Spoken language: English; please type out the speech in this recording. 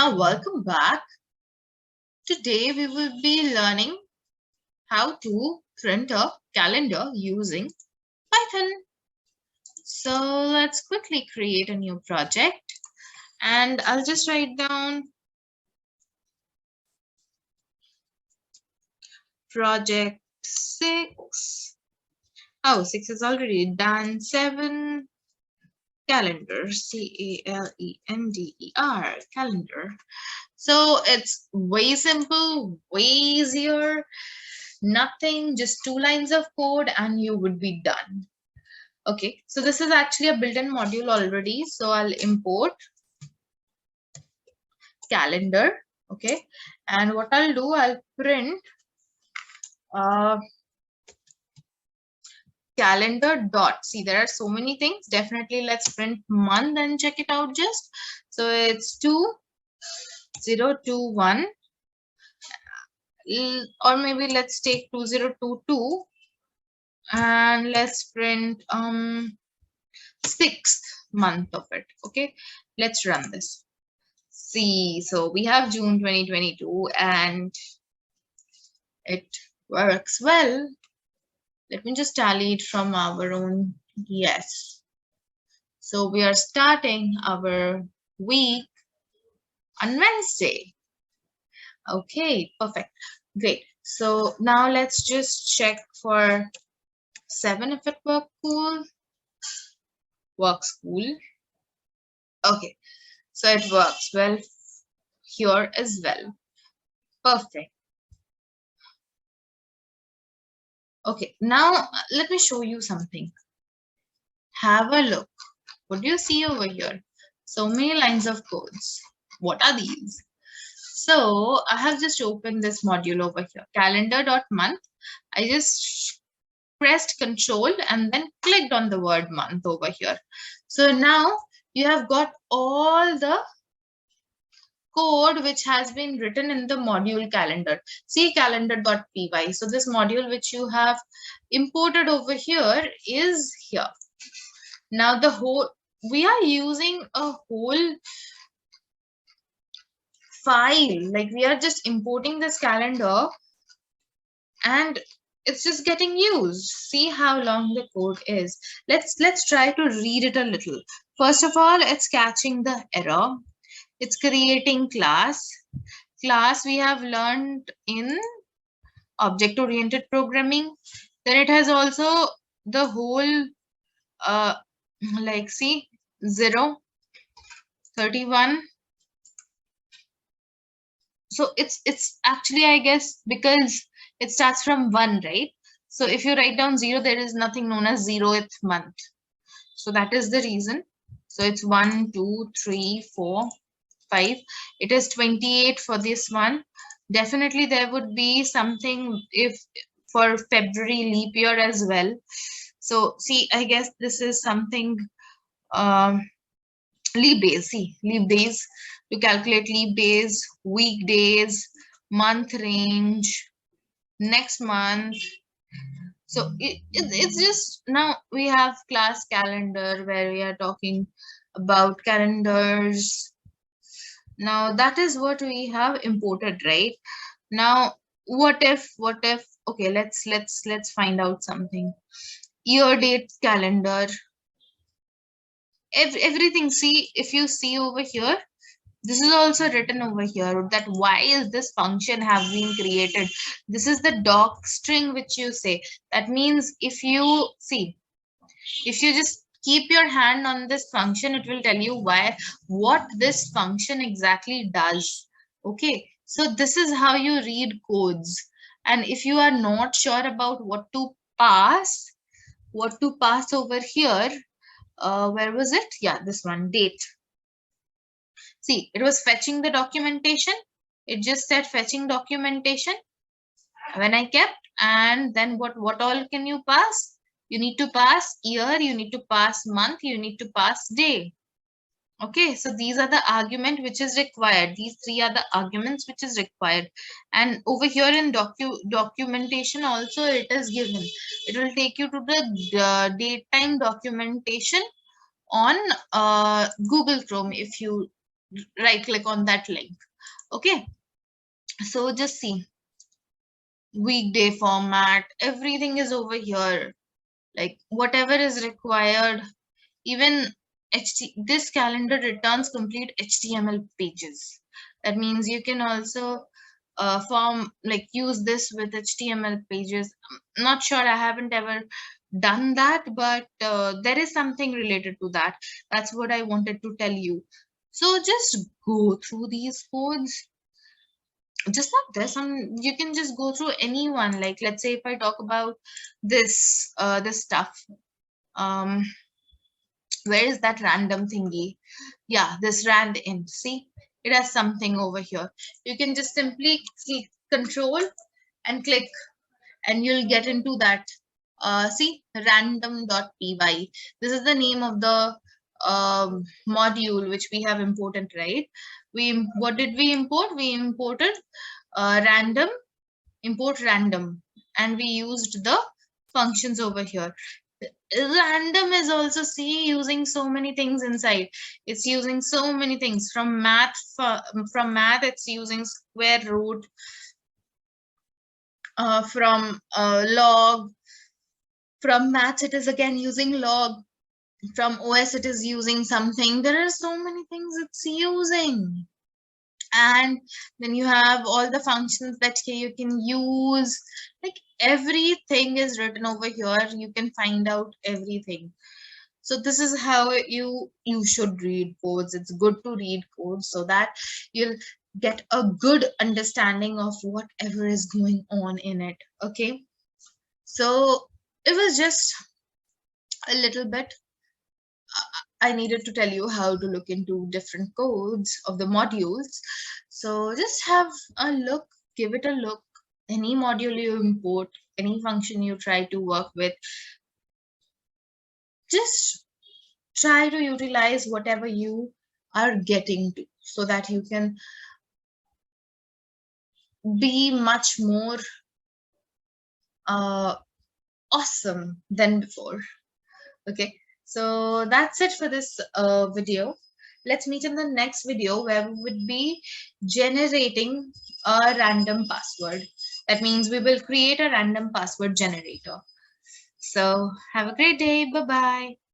Now, welcome back. Today, we will be learning how to print a calendar using Python. So, let's quickly create a new project, and I'll just write down project 6. Oh, 6 is already done. 7 calendar, calender, calendar. So, it's way simple, way easier. Nothing, just 2 lines of code and you would be done. Okay, so this is actually a built-in module already. So I'll import calendar. Okay, and what I'll do, I'll print calendar dot. See, there are so many things. Definitely let's print month and check it out just. So it's 2021, or maybe let's take 2022 and let's print 6th month of it. Okay, let's run this. See, so we have June 2022 and it works well. Let me just tally it from our own. Yes. So we are starting our week on Wednesday. Okay, perfect. Great. So now let's just check for 7 if it works cool. Works cool. Okay. So it works well here as well. Perfect. Okay, now let me show you something. Have a look. What do you see over here? So many lines of codes. What are these? So I have just opened this module over here, calendar.month. I just pressed Control and then clicked on the word month over here. So now you have got all the code which has been written in the module calendar. See calendar.py. So this module which you have imported over here is here. Now we are using a whole file, like we are just importing this calendar and it's just getting used. See how long the code is. Let's try to read it a little. First of all, it's catching the error. It's creating class we have learned in object-oriented programming. Then it has also the whole like see 0, 31. So it's actually, I guess, because it starts from 1, right? So if you write down 0, there is nothing known as 0th month. So that is the reason. So it's 1, 2, 3, 4, 5. It is 28 for this one. Definitely there would be something if for February leap year as well. So see, I guess this is something leap days. See, leap days, to calculate leap days, weekdays, month range, next month. So it's just, now we have class calendar where we are talking about calendars. Now that is what we have imported, right? Now what if okay, let's find out something. Year date calendar, everything. See, if you see over here, this is also written over here, that why is this function have been created. This is the doc string which you say. That means if you see, if you just keep your hand on this function, it will tell you what this function exactly does. Okay, so this is how you read codes. And if you are not sure about what to pass over here, where was it? Yeah, this one, date. See, it was fetching the documentation. It just said fetching documentation when I kept, and then what all can you pass? You need to pass year, you need to pass month, you need to pass day. Okay, so these are the argument which is required. These 3 are the arguments which is required. And over here in documentation also it is given. It will take you to the date time documentation on Google Chrome if you right click on that link. Okay, so just see, weekday format, everything is over here, like whatever is required. Even this calendar returns complete HTML pages. That means you can also form, like use this with HTML pages. I'm not sure, I haven't ever done that, but there is something related to that. That's what I wanted to tell you. So just go through these codes. Just not this, you can just go through any one. Like let's say if I talk about this stuff, um where is that random thingy? Yeah, this rand in. See, it has something over here. You can just simply click control and click, and you'll get into that. See, random.py. This is the name of the module which we have imported, right? What did we import? We imported random, import random, and we used the functions over here. Random is also, see, using so many things inside. It's using so many things from math. From math it's using square root, from log. From math it is again using log. From OS it is using something. There are so many things it's using. And then you have all the functions that you can use. Like everything is written over here, you can find out everything. So this is how you should read codes. It's good to read codes so that you'll get a good understanding of whatever is going on in it. Okay, so it was just a little bit. I needed to tell you how to look into different codes of the modules. So just have a look, give it a look. Any module you import, any function you try to work with, just try to utilize whatever you are getting to, so that you can be much more uh, awesome than before. Okay, so that's it for this video. Let's meet in the next video where we would be generating a random password. That means we will create a random password generator. So have a great day. Bye bye.